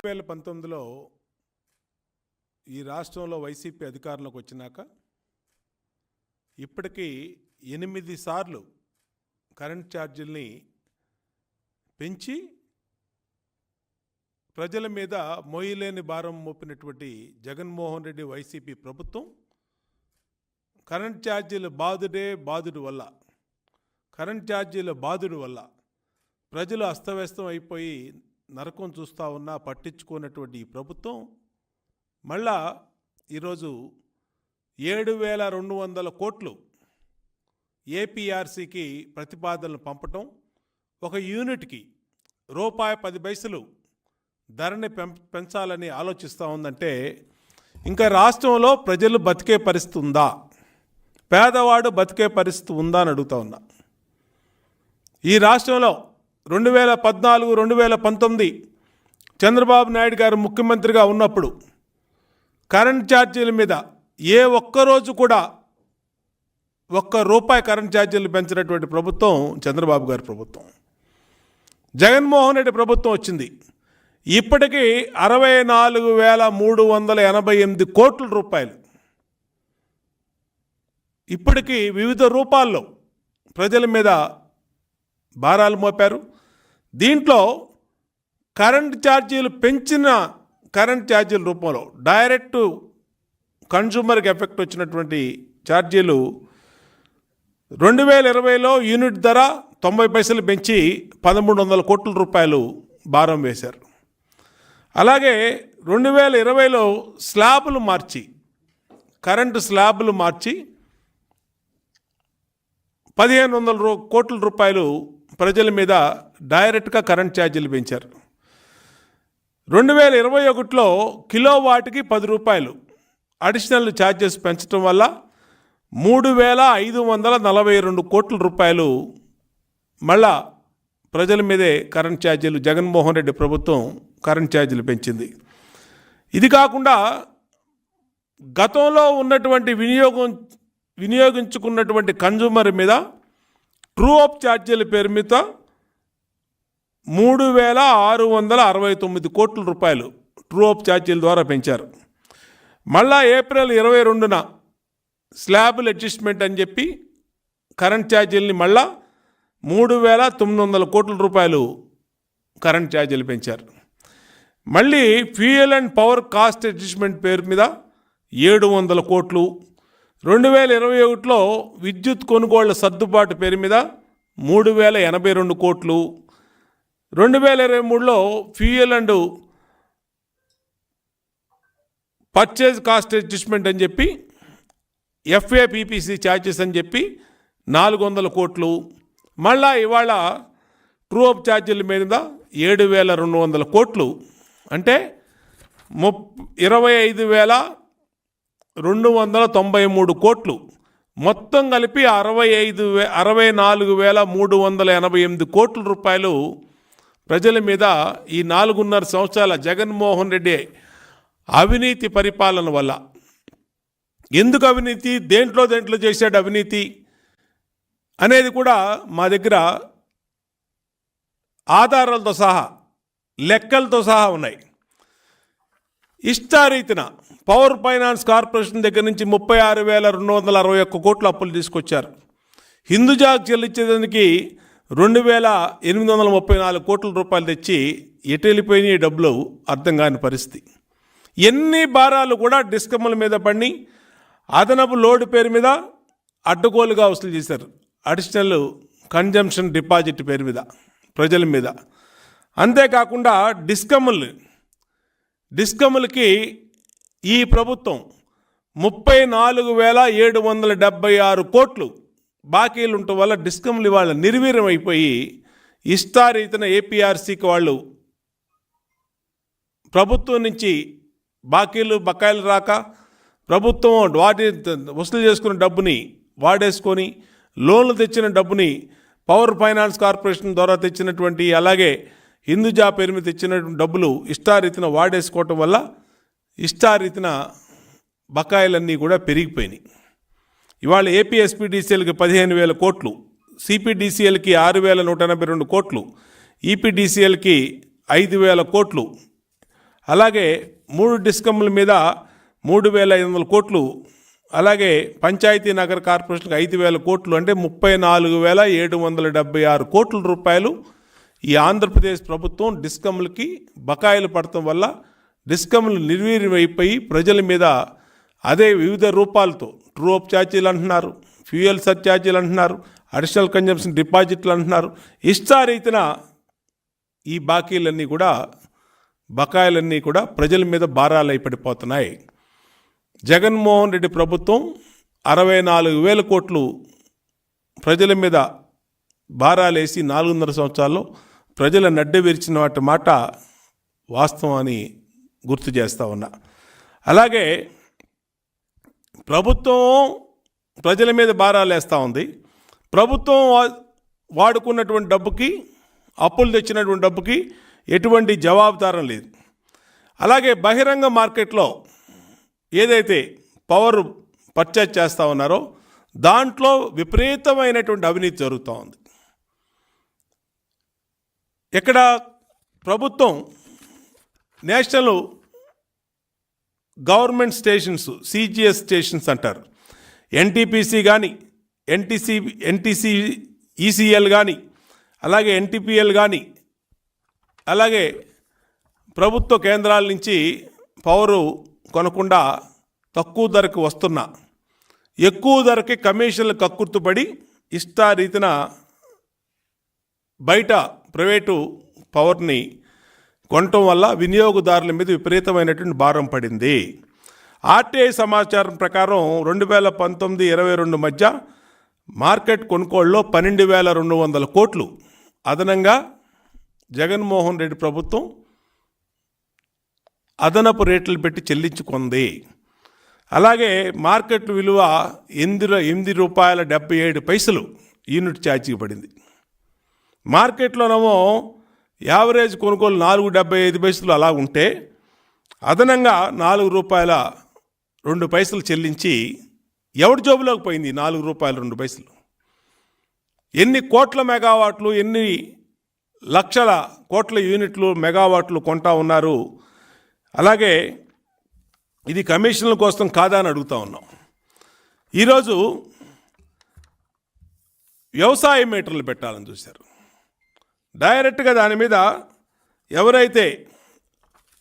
2019లో ఈ రాష్ట్రంలో వైసీపీ అధికారంలోకి వచ్చినాక ఇప్పటికీ 8 సార్లు కరెంట్ ఛార్జీల్ని పెంచి ప్రజల మీద మోయలేని భారం మోపినటువంటి జగన్మోహన్ రెడ్డి వైసీపీ ప్రభుత్వం కరెంట్ ఛార్జీల బాధుడు వల్ల ప్రజలు అస్తవ్యస్తం అయిపోయి నరకం చూస్తూ ఉన్నా పట్టించుకున్నటువంటి ఈ ప్రభుత్వం మళ్ళా ఈరోజు 7,200 కోట్లు ఏపీఆర్సీకి ప్రతిపాదనలు పంపటం, ఒక యూనిట్కి ₹10 ధరని పెంచాలని ఆలోచిస్తూ ఉందంటే ఇంకా రాష్ట్రంలో ప్రజలు బతికే పరిస్థితి ఉందా, పేదవాడు బతికే పరిస్థితి ఉందా అని అడుగుతా ఉన్నా. ఈ రాష్ట్రంలో 2014-2019 చంద్రబాబు నాయుడు గారు ముఖ్యమంత్రిగా ఉన్నప్పుడు కరెంట్ ఛార్జీల మీద ఏ ఒక్కరోజు కూడా ₹1 కరెంట్ ఛార్జీలు పెంచినటువంటి ప్రభుత్వం చంద్రబాబు గారి ప్రభుత్వం. జగన్మోహన్ రెడ్డి ప్రభుత్వం వచ్చింది. ఇప్పటికీ 64,388 కోట్ల రూపాయలు ఇప్పటికీ వివిధ రూపాల్లో ప్రజల మీద భారాలు మోపారు. దీంట్లో కరెంట్ ఛార్జీలు పెంచిన కరెంట్ ఛార్జీల రూపంలో డైరెక్ట్ కన్జ్యూమర్కి ఎఫెక్ట్ వచ్చినటువంటి ఛార్జీలు 2020లో యూనిట్ ధర 90 పైసలు పెంచి 1,300 కోట్ల రూపాయలు భారం వేశారు. అలాగే 2020లో కరెంటు స్లాబులు మార్చి 1,500 కోట్ల రూపాయలు ప్రజల మీద డైరెక్ట్గా కరెంట్ ఛార్జీలు పెంచారు. 2021లో కిలోవాట్కి ₹10 అడిషనల్ ఛార్జెస్ పెంచడం వల్ల 3,542 కోట్ల రూపాయలు మళ్ళా ప్రజల మీదే కరెంట్ ఛార్జీలు జగన్మోహన్ రెడ్డి ప్రభుత్వం కరెంట్ ఛార్జీలు పెంచింది. ఇది కాకుండా గతంలో ఉన్నటువంటి వినియోగించుకున్నటువంటి కన్జ్యూమర్ మీద ట్రూ అప్ ఛార్జీల పేరు మీద 3,669 కోట్ల రూపాయలు ట్రూ అప్ ఛార్జీల ద్వారా పెంచారు. మళ్ళా ఏప్రిల్ 22న స్లాబుల్ అడ్జస్ట్మెంట్ అని చెప్పి కరెంట్ ఛార్జీలని మళ్ళా 3,900 కోట్ల రూపాయలు కరెంట్ ఛార్జీలు పెంచారు. మళ్ళీ fuel and power cost adjustment పేరు మీద 700 కోట్లు, 2021లో విద్యుత్ కొనుగోళ్ల సర్దుబాటు పేరు మీద 3,082 కోట్లు, 2023లో fuel and purchase cost adjustment అని చెప్పి FAPPC ఛార్జెస్ అని చెప్పి 400 కోట్లు, మళ్ళా ఇవాళ ట్రూ అప్ ఛార్జీల మీద 7,200 కోట్లు, అంటే 25,293 కోట్లు, మొత్తం కలిపి 64,388 కోట్ల రూపాయలు ప్రజల మీద ఈ 4.5 సంవత్సరాల జగన్మోహన్ రెడ్డి అవినీతి పరిపాలన వల్ల. ఎందుకు అవినీతి, దేంట్లో చేశాడు అవినీతి అనేది కూడా మా దగ్గర ఆధారాలతో సహా లెక్కలతో సహా ఉన్నాయి. ఇష్టారీతిన పవర్ ఫైనాన్స్ కార్పొరేషన్ దగ్గర నుంచి 36,261 కోట్ల అప్పులు తీసుకొచ్చారు. హిందూజాకు చెల్లించేదానికి 2,834 కోట్ల రూపాయలు తెచ్చి ఎటు వెళ్ళిపోయినాయి డబ్బులు అర్థం కాని పరిస్థితి. ఎన్ని భారాలు కూడా డిస్కమ్ల మీద పడి అదనపు లోడ్ పేరు మీద అడ్డగోలుగా వసూలు చేశారు. అడిషనల్ కన్జంప్షన్ డిపాజిట్ పేరు మీద ప్రజల మీద. అంతేకాకుండా డిస్కమ్లకి ఈ ప్రభుత్వం 34,776 కోట్లు బాకీలు ఉండటం వల్ల డిస్కమ్లు ఇవాళ నిర్వీర్యం అయిపోయి ఇష్టారీతిన ఏపీఆర్సీకి వాళ్ళు ప్రభుత్వం నుంచి బకాయిలు రాక ప్రభుత్వం వసూలు చేసుకున్న డబ్బుని వాడేసుకొని లోన్లు తెచ్చిన డబ్బుని పవర్ ఫైనాన్స్ కార్పొరేషన్ ద్వారా తెచ్చినటువంటి అలాగే హిందూజా పేరు మీద తెచ్చినటువంటి డబ్బులు ఇష్టారీతిన వాడేసుకోవటం వల్ల ఇష్టారీతిన బకాయిలన్నీ కూడా పెరిగిపోయినాయి. ఇవాళ ఏపీఎస్పీడీసీఎల్కి 15,000 కోట్లు, సిపిడిసిఎల్కి 6,182 కోట్లు, ఈపీడీసీఎల్కి 5,000 కోట్లు, అలాగే 3 డిస్కమ్ల మీద 3,500 కోట్లు, అలాగే పంచాయతీ నగర కార్పొరేషన్కి 5,000 కోట్లు, అంటే 34,776 కోట్ల రూపాయలు ఈ ఆంధ్రప్రదేశ్ ప్రభుత్వం డిస్కమ్లకి బకాయిలు పడటం వల్ల డిస్కమ్లు నిర్వీర్యమైపోయి ప్రజల మీద అదే వివిధ రూపాలతో ట్రూ అప్ ఛార్జీలు అంటున్నారు, ఫ్యూయల్ సర్ఛార్జీలు అంటున్నారు, అడిషనల్ కన్జంప్షన్ డిపాజిట్లు అంటున్నారు. ఇష్టారీతిన ఈ బకాయిలన్నీ కూడా ప్రజల మీద భారాలై పడిపోతున్నాయి. జగన్మోహన్ రెడ్డి ప్రభుత్వం 64,000 కోట్లు ప్రజల మీద భారాలేసి 4.5 సంవత్సరాల్లో ప్రజల నడ్డి విరిచిన మాట వాస్తవం అని గుర్తు చేస్తూ ఉన్నా. అలాగే ప్రభుత్వం ప్రజల మీద భారాలు వేస్తూ ఉంది. ప్రభుత్వం వాడుకున్నటువంటి డబ్బుకి, అప్పులు తెచ్చినటువంటి డబ్బుకి ఎటువంటి జవాబుదారం లేదు. అలాగే బహిరంగ మార్కెట్లో ఏదైతే పవర్ పర్చేజ్ చేస్తూ ఉన్నారో దాంట్లో విపరీతమైనటువంటి అవినీతి జరుగుతూ ఉంది. ఇక్కడ ప్రభుత్వం national government stations, CGS stations అంటారు, ఎన్టీపీసీ కానీ, ఎన్టీసీ ఈసీఎల్ కానీ, అలాగే ఎన్టీపీఎల్ కానీ, అలాగే ప్రభుత్వ కేంద్రాల నుంచి పవరు కొనకుండా తక్కువ ధరకు వస్తున్నా ఎక్కువ ధరకి కమిషన్లు కక్కుర్తుపడి ఇష్టారీతిన బయట ప్రైవేటు పవర్ని కొనటం వల్ల వినియోగదారుల మీద విపరీతమైనటువంటి భారం పడింది. ఆర్టీఐ సమాచారం ప్రకారం 2019-22 మధ్య మార్కెట్ కొనుగోళ్ళలో 12,200 కోట్లు అదనంగా జగన్మోహన్ రెడ్డి ప్రభుత్వం అదనపు రేట్లు పెట్టి చెల్లించుకుంది. అలాగే మార్కెట్ విలువ ₹8.77 యూనిట్ ఛార్జీకి పడింది. మార్కెట్లోనేమో యావరేజ్ కొనుగోలు ₹4.75 అలా ఉంటే అదనంగా ₹4.02 చెల్లించి ఎవరి జోబులోకి పోయింది ₹4.02? ఎన్ని కోట్ల మెగావాట్లు, ఎన్ని లక్షల కోట్ల యూనిట్లు మెగావాట్లు కొంటా ఉన్నారు. అలాగే ఇది కమిషన్ల కోసం కాదా అని అడుగుతూ ఉన్నాం. ఈరోజు వ్యవసాయ మీటర్లు పెట్టాలని చూశారు. డైరెక్ట్గా దాని మీద ఎవరైతే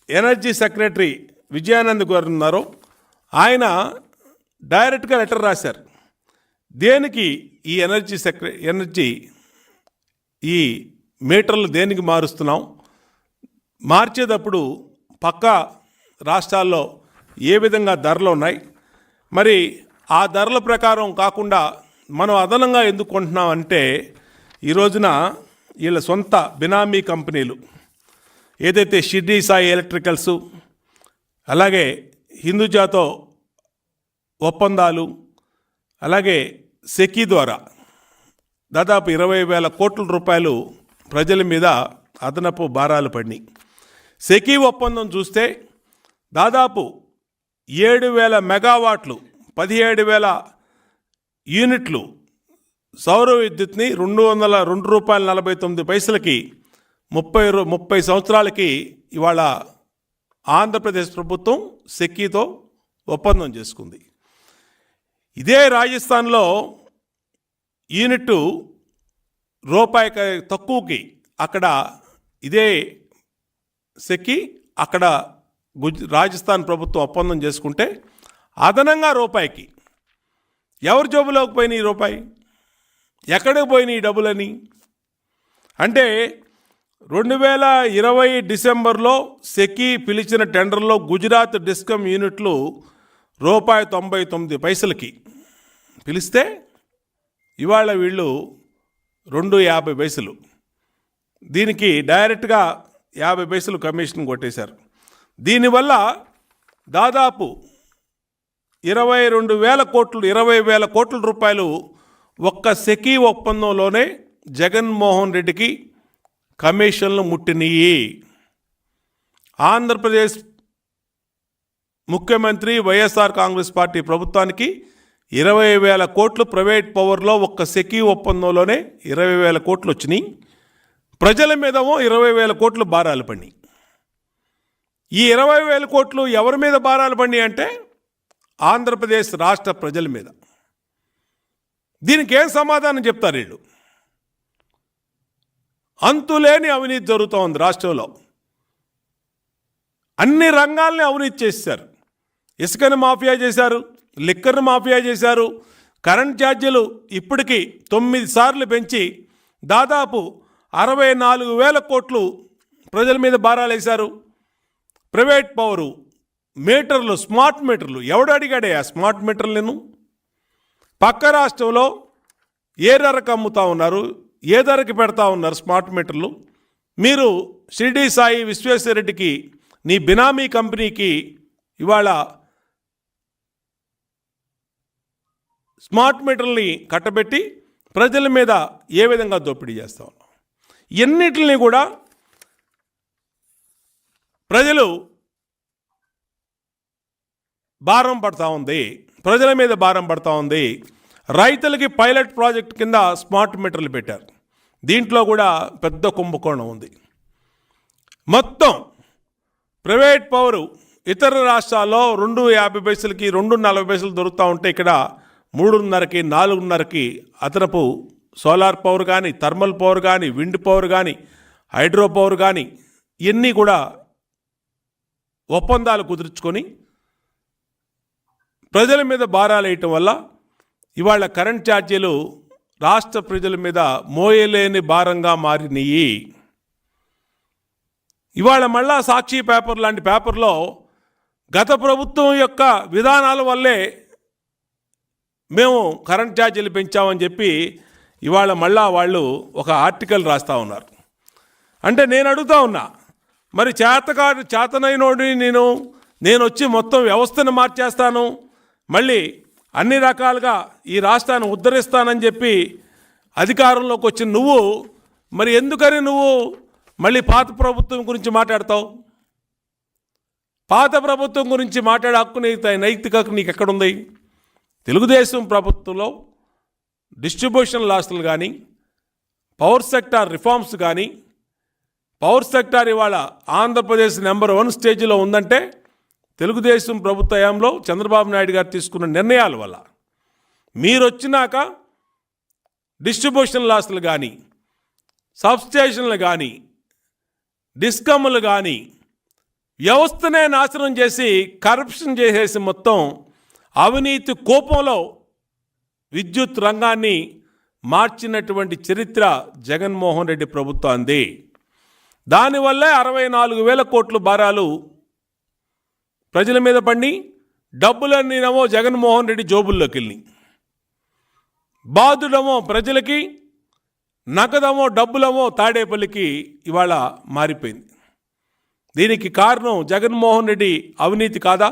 ఎనర్జీ సెక్రటరీ విజయానంద్ గారు ఉన్నారో ఆయన డైరెక్ట్గా లెటర్ రాశారు. దేనికి ఈ ఎనర్జీ ఈ మీటర్లు దేనికి మారుస్తున్నాం, మార్చేటప్పుడు పక్క రాష్ట్రాల్లో ఏ విధంగా ధరలు ఉన్నాయి, మరి ఆ ధరల ప్రకారం కాకుండా మనం అదనంగా ఎందుకు కొంటున్నాం అంటే ఈ రోజున వీళ్ళ సొంత బినామీ కంపెనీలు ఏదైతే షిర్డీ సాయి ఎలక్ట్రికల్స్, అలాగే హిందూజాతో ఒప్పందాలు, అలాగే సెకీ ద్వారా దాదాపు 20,000 కోట్ల రూపాయలు ప్రజల మీద అదనపు భారాలు పడినాయి. సెకీ ఒప్పందం చూస్తే దాదాపు 7,000 మెగావాట్లు, 17,000 యూనిట్లు సౌర విద్యుత్ని ₹202.49 30 సంవత్సరాలకి ఇవాళ ఆంధ్రప్రదేశ్ ప్రభుత్వం సెకీతో ఒప్పందం చేసుకుంది. ఇదే రాజస్థాన్లో యూనిట్ రూపాయి తక్కువకి అక్కడ ఇదే సెకీ అక్కడ రాజస్థాన్ ప్రభుత్వం ఒప్పందం చేసుకుంటే అదనంగా రూపాయికి ఎవరి జోబులోకి పోయినాయి రూపాయి, ఎక్కడికి పోయినాయి డబ్బులని అంటే 2020 డిసెంబర్లో సెకీ పిలిచిన టెండర్లో గుజరాత్ డిస్కమ్ యూనిట్లు ₹99 పిలిస్తే ఇవాళ వీళ్ళు ₹2.50. దీనికి డైరెక్ట్గా 50 కమిషన్ కొట్టేశారు. దీనివల్ల దాదాపు 20,000 కోట్ల రూపాయలు ఒక్క సెకీ ఒప్పందంలోనే జగన్మోహన్ రెడ్డికి కమిషన్లు ముట్టినాయి. ఆంధ్రప్రదేశ్ ముఖ్యమంత్రి వైఎస్ఆర్ కాంగ్రెస్ పార్టీ ప్రభుత్వానికి 20,000 కోట్లు ప్రైవేట్ పవర్లో ఒక్క సెకీ ఒప్పందంలోనే 20,000 కోట్లు వచ్చినాయి. ప్రజల మీదేమో 20,000 కోట్లు భారాలు పడినాయి. ఈ 20,000 కోట్లు ఎవరి మీద భారాలు పడి అంటే ఆంధ్రప్రదేశ్ రాష్ట్ర ప్రజల మీద. దీనికి ఏం సమాధానం చెప్తారు వీళ్ళు? అంతులేని అవినీతి జరుగుతూ ఉంది రాష్ట్రంలో. అన్ని రంగాల్ని అవినీతి చేశారు. ఇసుకను మాఫియా చేశారు, లిక్కర్ను మాఫియా చేశారు, కరెంట్ ఛార్జీలు ఇప్పటికీ 9 సార్లు పెంచి దాదాపు 64,000 కోట్లు ప్రజల మీద భారాలు వేశారు. ప్రైవేట్ పవరు, మీటర్లు, స్మార్ట్ మీటర్లు, ఎవడు అడిగాడే ఆ స్మార్ట్ మీటర్లను? పక్క రాష్ట్రంలో ఏ ధరకు అమ్ముతా ఉన్నారు, ఏ ధరకి పెడతా ఉన్నారు స్మార్ట్ మీటర్లు? మీరు షిరిడి సాయి విశ్వేశ్వరరెడ్డికి, నీ బినామీ కంపెనీకి ఇవాళ స్మార్ట్ మీటర్ని కట్టబెట్టి ప్రజల మీద ఏ విధంగా దోపిడీ చేస్తూ ఉన్నాం? ఎన్నిటిని కూడా ప్రజలు భారం పడతా ఉంది, ప్రజల మీద భారం పడతా ఉంది. రైతులకి పైలట్ ప్రాజెక్ట్ కింద స్మార్ట్ మీటర్లు పెట్టారు. దీంట్లో కూడా పెద్ద కుంభకోణం ఉంది. మొత్తం ప్రైవేట్ పవరు ఇతర రాష్ట్రాల్లో 2.50 పైసలకి 2.40 పైసలు దొరుకుతూ ఉంటే ఇక్కడ 3.5కి 4.5కి అదనపు సోలార్ పవర్ కానీ, థర్మల్ పవర్ కానీ, విండ్ పవర్ కానీ, హైడ్రో పవర్ కానీ ఇవన్నీ కూడా ఒప్పందాలు కుదుర్చుకొని ప్రజల మీద భారాలు వేయటం వల్ల ఇవాళ కరెంట్ ఛార్జీలు రాష్ట్ర ప్రజల మీద మోయలేని భారంగా మారినాయి. ఇవాళ మళ్ళా సాక్షి పేపర్ లాంటి పేపర్లో గత ప్రభుత్వం యొక్క విధానాల వల్లే మేము కరెంట్ ఛార్జీలు పెంచామని చెప్పి ఇవాళ మళ్ళా వాళ్ళు ఒక ఆర్టికల్ రాస్తూ ఉన్నారు. అంటే నేను అడుగుతా ఉన్నా, మరి చేతనైనోడిని నేను వచ్చి మొత్తం వ్యవస్థను మార్చేస్తాను, మళ్ళీ అన్ని రకాలుగా ఈ రాష్ట్రాన్ని ఉద్ధరిస్తానని చెప్పి అధికారంలోకి వచ్చిన నువ్వు మరి ఎందుకని నువ్వు మళ్ళీ పాత ప్రభుత్వం గురించి మాట్లాడతావు? పాత ప్రభుత్వం గురించి మాట్లాడే హక్కు నైతిక నీకు ఎక్కడుంది? తెలుగుదేశం ప్రభుత్వంలో డిస్ట్రిబ్యూషన్ లాస్లు కానీ, పవర్ సెక్టార్ రిఫార్మ్స్ కానీ, పవర్ సెక్టార్ ఇవాళ ఆంధ్రప్రదేశ్ నెంబర్ 1 స్టేజ్లో ఉందంటే తెలుగుదేశం ప్రభుత్వ హయాంలో చంద్రబాబు నాయుడు గారు తీసుకున్న నిర్ణయాల వల్ల. మీరు వచ్చినాక డిస్ట్రిబ్యూషన్ లాస్లు కానీ, సబ్స్టేషన్లు కానీ, డిస్కమ్లు కానీ వ్యవస్థనే నాశనం చేసి కరప్షన్ చేసేసి మొత్తం అవినీతి కోపంలో విద్యుత్ రంగాన్ని మార్చినటువంటి చరిత్ర జగన్మోహన్ రెడ్డి ప్రభుత్వాన్ని. దానివల్లే 64,000 కోట్ల భారాలు ప్రజల మీద పడి డబ్బులన్నీనేమో జగన్మోహన్ రెడ్డి జోబుల్లోకి వెళ్ళి, బాధుడమో ప్రజలకి, నగదమో డబ్బులమో తాడేపల్లికి ఇవాళ మారిపోయింది. దీనికి కారణం జగన్మోహన్ రెడ్డి అవినీతి కాదా?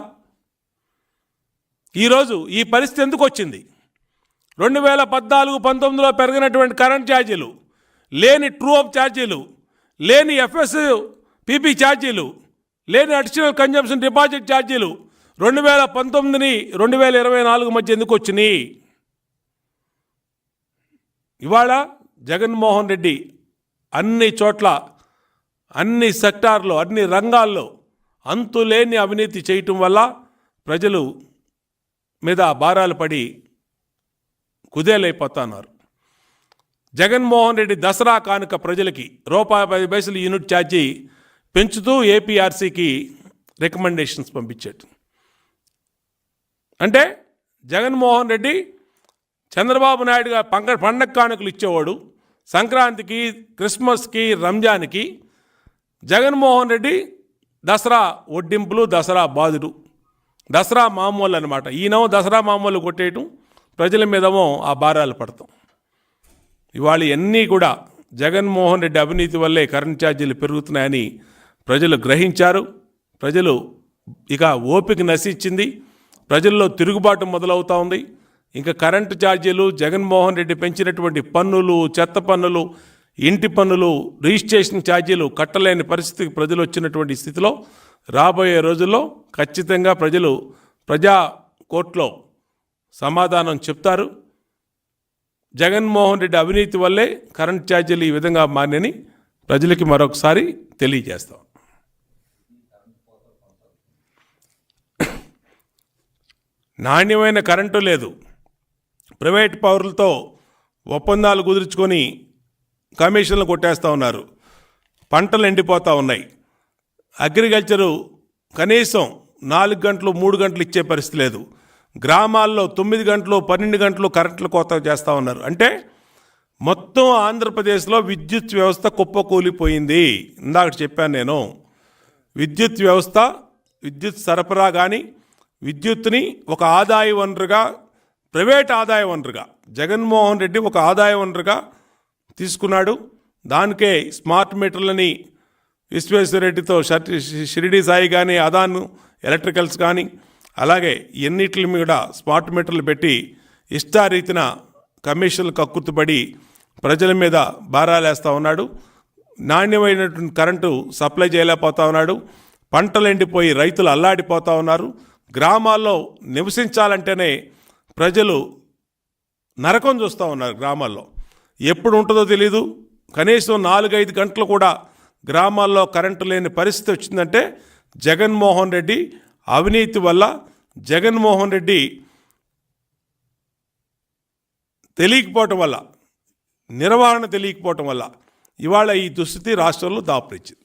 ఈరోజు ఈ పరిస్థితి ఎందుకు వచ్చింది? 2014-19లో పెరిగినటువంటి కరెంట్ ఛార్జీలు, లేని ట్రూ అప్ ఛార్జీలు, లేని ఎఫ్ఎస్ పీపీ ఛార్జీలు, లేని అడిషనల్ కన్జంప్షన్ డిపాజిట్ ఛార్జీలు 2019-2024 మధ్య ఎందుకు వచ్చినాయి? ఇవాళ జగన్మోహన్ రెడ్డి అన్ని చోట్ల, అన్ని సెక్టార్లో, అన్ని రంగాల్లో అంతులేని అవినీతి చేయటం వల్ల ప్రజలు మీద భారాలు పడి కుదేలైపోతున్నారు. జగన్మోహన్ రెడ్డి దసరా కానుక ప్రజలకి ₹10 యూనిట్ ఛార్జీ పెంచుతూ ఏపీఆర్సీకి రికమెండేషన్స్ పంపించాడు. అంటే జగన్మోహన్ రెడ్డి చంద్రబాబు నాయుడు గారు పండగ కానుకలు ఇచ్చేవాడు, సంక్రాంతికి, క్రిస్మస్కి, రంజాన్కి. జగన్మోహన్ రెడ్డి దసరా ఒడ్డింపులు, దసరా బాధుడు, దసరా మామూలు అనమాట. ఈయనేమో దసరా మామూలు కొట్టేయటం, ప్రజల మీదేమో ఆ భారాలు పడతాం. ఇవాళ అన్నీ కూడా జగన్మోహన్ రెడ్డి అవినీతి వల్లే కరెంట్ ఛార్జీలు పెరుగుతున్నాయని ప్రజలు గ్రహించారు. ప్రజలు ఇక ఓపిక నశించింది, ప్రజల్లో తిరుగుబాటు మొదలవుతూ ఉంది. ఇంకా కరెంటు ఛార్జీలు, జగన్మోహన్ రెడ్డి పెంచినటువంటి పన్నులు, చెత్త పన్నులు, ఇంటి పన్నులు, రిజిస్ట్రేషన్ ఛార్జీలు కట్టలేని పరిస్థితికి ప్రజలు వచ్చినటువంటి స్థితిలో రాబోయే రోజుల్లో ఖచ్చితంగా ప్రజలు ప్రజా కోర్టులో సమాధానం చెప్తారు. జగన్మోహన్ రెడ్డి అవినీతి వల్లే కరెంట్ ఛార్జీలు ఈ విధంగా మారినని ప్రజలకి మరొకసారి తెలియజేస్తాం. నాణ్యమైన కరెంటు లేదు. ప్రైవేట్ పౌరులతో ఒప్పందాలు కుదుర్చుకొని కమిషన్లు కొట్టేస్తూ ఉన్నారు. పంటలు ఎండిపోతూ ఉన్నాయి. అగ్రికల్చరు కనీసం 4 గంటలు 3 గంటలు ఇచ్చే పరిస్థితి లేదు. గ్రామాల్లో 9 గంటలు 12 గంటలు కరెంట్లు కోత చేస్తూ ఉన్నారు. అంటే మొత్తం ఆంధ్రప్రదేశ్లో విద్యుత్ వ్యవస్థ కుప్పకూలిపోయింది. ఇందాక చెప్పాను నేను, విద్యుత్ వ్యవస్థ, విద్యుత్ సరఫరా కానీ విద్యుత్తుని ఒక ఆదాయ వనరుగా, ప్రైవేట్ ఆదాయ వనరుగా జగన్మోహన్ రెడ్డి ఒక ఆదాయ వనరుగా తీసుకున్నాడు. దానికే స్మార్ట్ మీటర్లని విశ్వేశ్వరరెడ్డితో షిరిడి సాయి కానీ అదాను ఎలక్ట్రికల్స్ కానీ అలాగే ఎన్నిటిని కూడా స్మార్ట్ మీటర్లు పెట్టి ఇష్టారీతిన కమిషన్లు కక్కుర్తుపడి ప్రజల మీద భారాలేస్తూ ఉన్నాడు. నాణ్యమైనటువంటి కరెంటు సప్లై చేయలేకపోతా ఉన్నాడు. పంటలు ఎండిపోయి రైతులు అల్లాడిపోతూ ఉన్నారు. గ్రామాల్లో నివసించాలంటేనే ప్రజలు నరకం చూస్తూ ఉన్నారు. గ్రామాల్లో ఎప్పుడు ఉంటుందో తెలీదు. కనీసం 4-5 గంటలు కూడా గ్రామాల్లో కరెంటు లేని పరిస్థితి వచ్చిందంటే జగన్మోహన్ రెడ్డి అవినీతి వల్ల, జగన్మోహన్ రెడ్డి తెలియకపోవటం వల్ల, నిర్వహణ తెలియకపోవటం వల్ల ఇవాళ ఈ దుస్థితి రాష్ట్రంలో దాపురించింది.